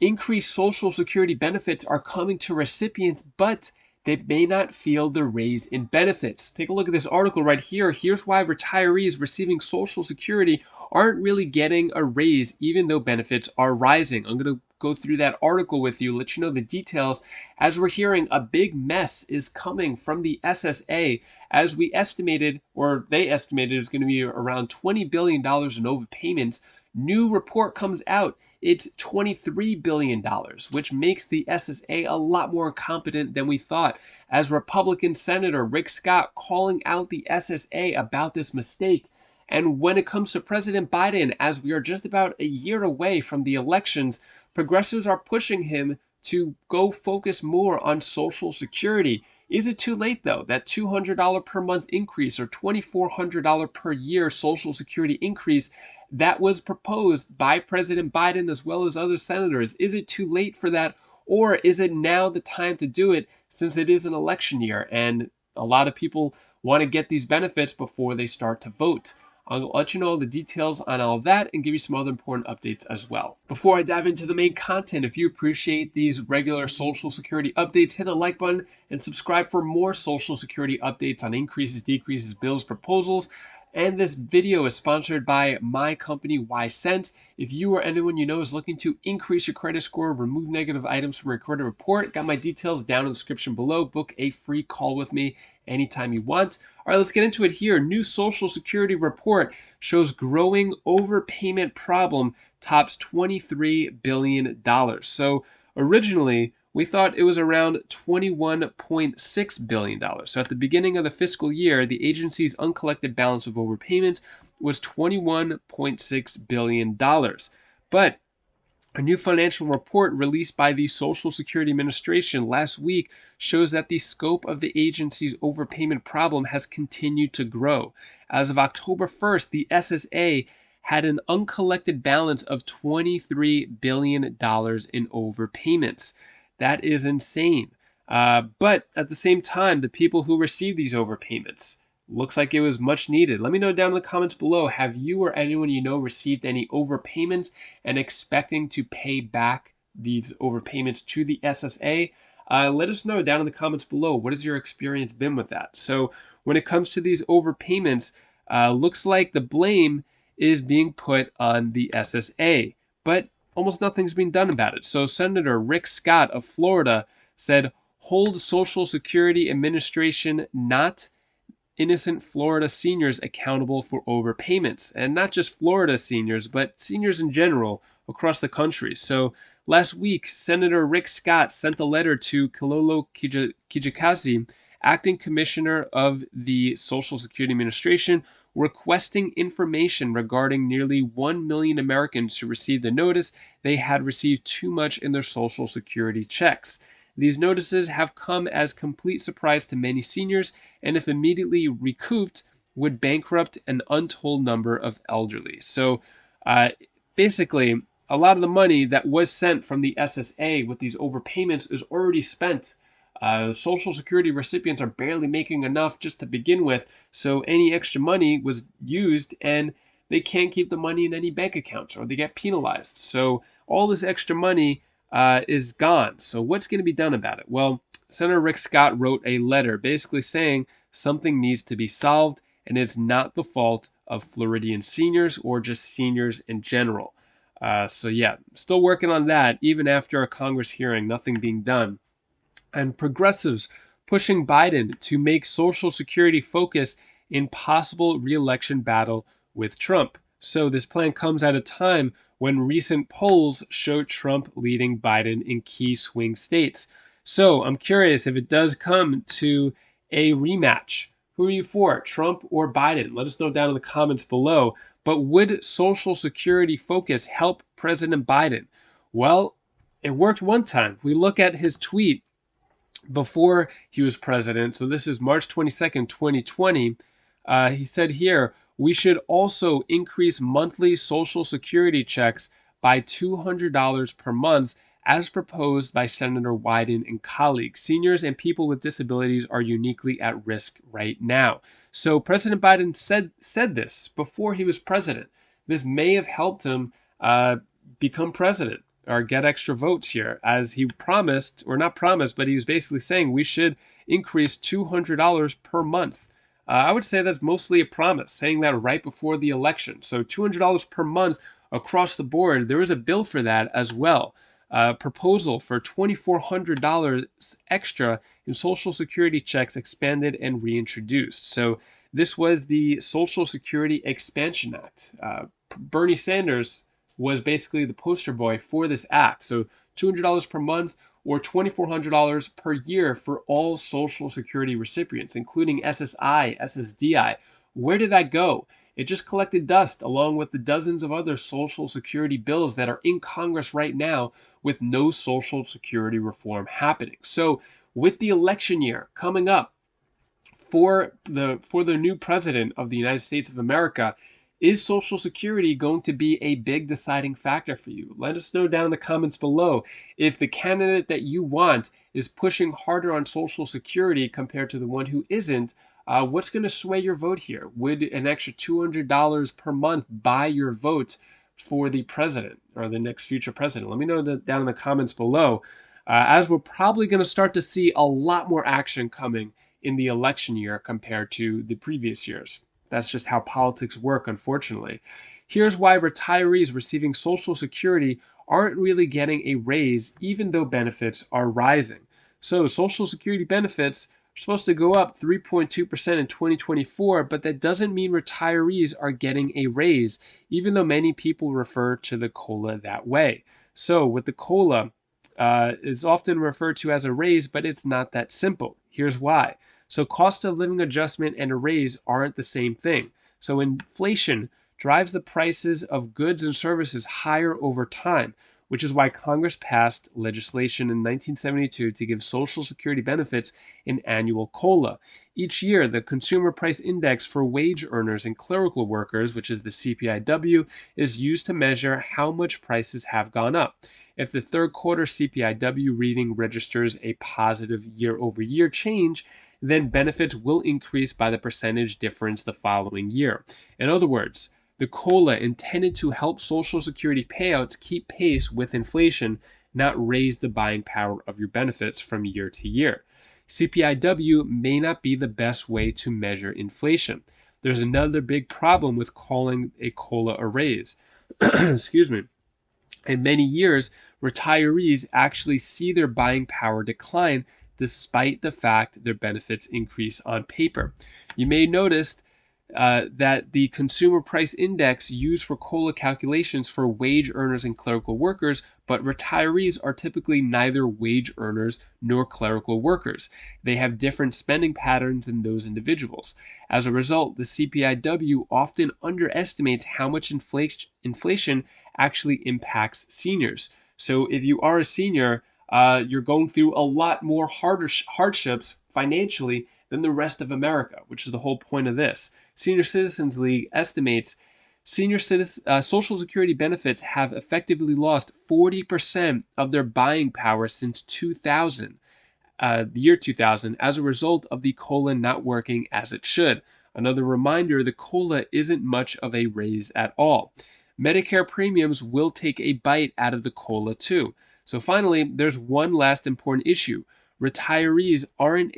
Increased Social Security benefits are coming to recipients, but they may not feel the raise in benefits. Take a look at this article right here. Here's why retirees receiving Social Security aren't really getting a raise, even though benefits are rising. I'm going to go through that article with you, let you know the details. As we're hearing, a big mess is coming from the SSA, as we estimated, or they estimated, it's going to be around $20 billion in overpayments. New report comes out, it's $23 billion, which makes the SSA a lot more incompetent than we thought. As Republican Senator Rick Scott calling out the SSA about this mistake. And when it comes to President Biden, as we are just about a year away from the elections, progressives are pushing him to go focus more on Social Security. Is it too late, though? That $200 per month increase or $2,400 per year Social Security increase that was proposed by President Biden as well as other senators. Is it too late for that? Or is it now the time to do it, since it is an election year and a lot of people want to get these benefits before they start to vote? I'll let you know the details on all of that and give you some other important updates as well. Before I dive into the main content, if you appreciate these regular Social Security updates, hit the like button and subscribe for more Social Security updates on increases, decreases, bills, proposals. And this video is sponsored by my company, Y-Sense. If you or anyone you know is looking to increase your credit score, remove negative items from your credit report, got my details down in the description below. Book a free call with me anytime you want. All right, let's get into it here. New Social Security report shows growing overpayment problem tops $23 billion. So originally, we thought it was around $21.6 billion. So at the beginning of the fiscal year, the agency's uncollected balance of overpayments was $21.6 billion. But a new financial report released by the Social Security Administration last week shows that the scope of the agency's overpayment problem has continued to grow. As of October 1st, the SSA had an uncollected balance of $23 billion in overpayments. That is insane. But at the same time, the people who receive these overpayments, looks like it was much needed. Let me know down in the comments below, have you or anyone you know received any overpayments and expecting to pay back these overpayments to the SSA? Let us know down in the comments below. What has your experience been with that? So when it comes to these overpayments, looks like the blame is being put on the SSA. But almost nothing's being done about it. So Senator Rick Scott of Florida said, hold Social Security Administration not innocent Florida seniors accountable for overpayments. And not just Florida seniors, but seniors in general across the country. So last week, Senator Rick Scott sent a letter to Kilolo Kijakazi, acting commissioner of the Social Security Administration, requesting information regarding nearly 1 million Americans who received a notice they had received too much in their Social Security checks. These notices have come as complete surprise to many seniors, and if immediately recouped, would bankrupt an untold number of elderly. So basically, a lot of the money that was sent from the SSA with these overpayments is already spent. Social Security recipients are barely making enough just to begin with, so any extra money was used and they can't keep the money in any bank accounts or they get penalized. So all this extra money is gone. So what's going to be done about it? Well, Senator Rick Scott wrote a letter basically saying something needs to be solved and it's not the fault of Floridian seniors or just seniors in general. So yeah, still working on that even after a Congress hearing, nothing being done. And progressives pushing Biden to make Social Security focus in possible re-election battle with Trump. So this plan comes at a time when recent polls show Trump leading Biden in key swing states. So I'm curious if it does come to a rematch. Who are you for, Trump or Biden? Let us know down in the comments below. But would Social Security focus help President Biden? Well, it worked one time. We look at his tweet before he was president. So this is March 22nd, 2020. He said here, we should also increase monthly Social Security checks by $200 per month as proposed by Senator Wyden and colleagues. Seniors and people with disabilities are uniquely at risk right now. So President Biden said this before he was president. This may have helped him become president. or get extra votes here, as he promised, or not promised, but he was basically saying we should increase $200 per month. I would say that's mostly a promise, saying that right before the election. So $200 per month across the board. There is a bill for that as well. Proposal for $2,400 extra in Social Security checks expanded and reintroduced. So this was the Social Security Expansion Act. Bernie Sanders was basically the poster boy for this act. So $200 per month or $2,400 per year for all Social Security recipients, including SSI, SSDI. Where did that go? It just collected dust along with the dozens of other Social Security bills that are in Congress right now with no Social Security reform happening. So with the election year coming up for the new president of the United States of America, is Social Security going to be a big deciding factor for you? Let us know down in the comments below if the candidate that you want is pushing harder on Social Security compared to the one who isn't. What's going to sway your vote here? Would an extra $200 per month buy your vote for the president or the next future president? Let me know down in the comments below, as we're probably going to start to see a lot more action coming in the election year compared to the previous years. That's just how politics work, unfortunately. Here's why retirees receiving Social Security aren't really getting a raise, even though benefits are rising. So Social Security benefits are supposed to go up 3.2% in 2024, but that doesn't mean retirees are getting a raise, even though many people refer to the COLA that way. So with the COLA, is often referred to as a raise, but it's not that simple. Here's why. So cost of living adjustment and a raise aren't the same thing. So inflation drives the prices of goods and services higher over time, which is why Congress passed legislation in 1972 to give Social Security benefits an annual COLA. Each year, the Consumer Price Index for wage earners and clerical workers, which is the CPIW, is used to measure how much prices have gone up. If the third quarter CPIW reading registers a positive year-over-year change, then benefits will increase by the percentage difference the following year. In other words, the COLA intended to help Social Security payouts keep pace with inflation, not raise the buying power of your benefits from year to year. CPIW may not be the best way to measure inflation. There's another big problem with calling a COLA a raise. Excuse me. In many years, retirees actually see their buying power decline despite the fact their benefits increase on paper. You may notice that the Consumer Price Index used for COLA calculations for wage earners and clerical workers, but retirees are typically neither wage earners nor clerical workers. They have different spending patterns than those individuals. As a result, the CPIW often underestimates how much inflation actually impacts seniors. So if you are a senior, you're going through a lot more hardships financially than the rest of America, which is the whole point of this. Senior Citizens League estimates Social Security benefits have effectively lost 40% of their buying power since 2000, the year 2000, as a result of the COLA not working as it should. Another reminder, the COLA isn't much of a raise at all. Medicare premiums will take a bite out of the COLA too. So finally, there's one last important issue. Retirees aren't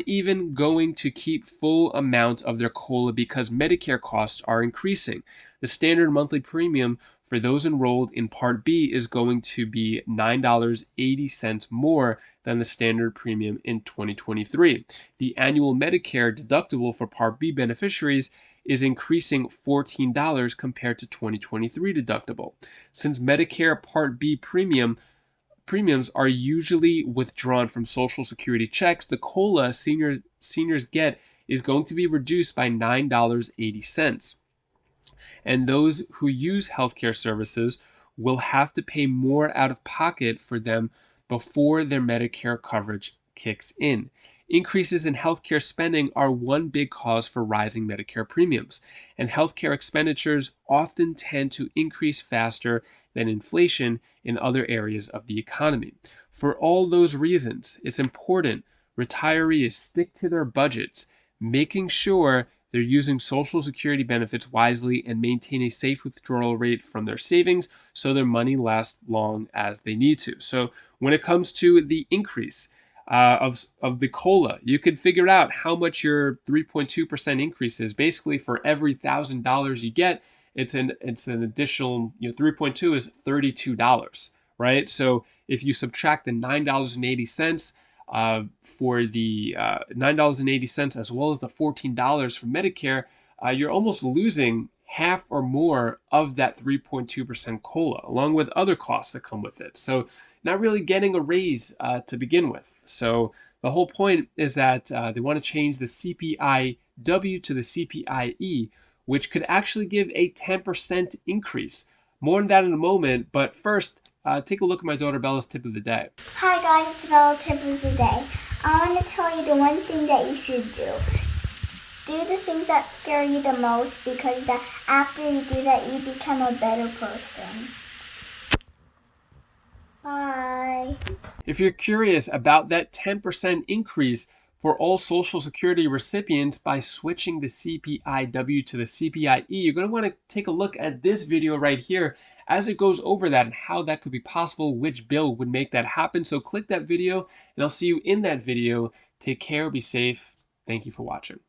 even going to keep full amount of their COLA because Medicare costs are increasing. The standard monthly premium for those enrolled in Part B is going to be $9.80 more than the standard premium in 2023. The annual Medicare deductible for Part B beneficiaries is increasing $14 compared to 2023 deductible. Since Medicare Part B premiums are usually withdrawn from Social Security checks, the COLA seniors get is going to be reduced by $9.80. And those who use healthcare services will have to pay more out of pocket for them before their Medicare coverage kicks in. Increases in healthcare spending are one big cause for rising Medicare premiums, and healthcare expenditures often tend to increase faster than inflation in other areas of the economy. For all those reasons, it's important retirees stick to their budgets, making sure they're using Social Security benefits wisely and maintain a safe withdrawal rate from their savings so their money lasts long as they need to. So when it comes to the increase of the COLA, you could figure out how much your 3.2% increase is. Basically, for every $1,000 you get, it's an additional, 3.2 is $32, right? So if you subtract the $9.80 for the $9.80 as well as the $14 for Medicare, you're almost losing half or more of that 3.2% COLA, along with other costs that come with it. So not really getting a raise to begin with. So the whole point is that they want to change the CPI-W to the CPI-E, which could actually give a 10% increase. More on that in a moment, but first, take a look at my daughter Bella's tip of the day. Hi guys, it's Bella tip of the day. I want to tell you the one thing that you should do. Do the things that scare you the most, because after you do that, you become a better person. Bye. If you're curious about that 10% increase for all Social Security recipients by switching the CPI-W to the CPI-E, you're going to want to take a look at this video right here as it goes over that and how that could be possible, which bill would make that happen. So click that video and I'll see you in that video. Take care, be safe. Thank you for watching.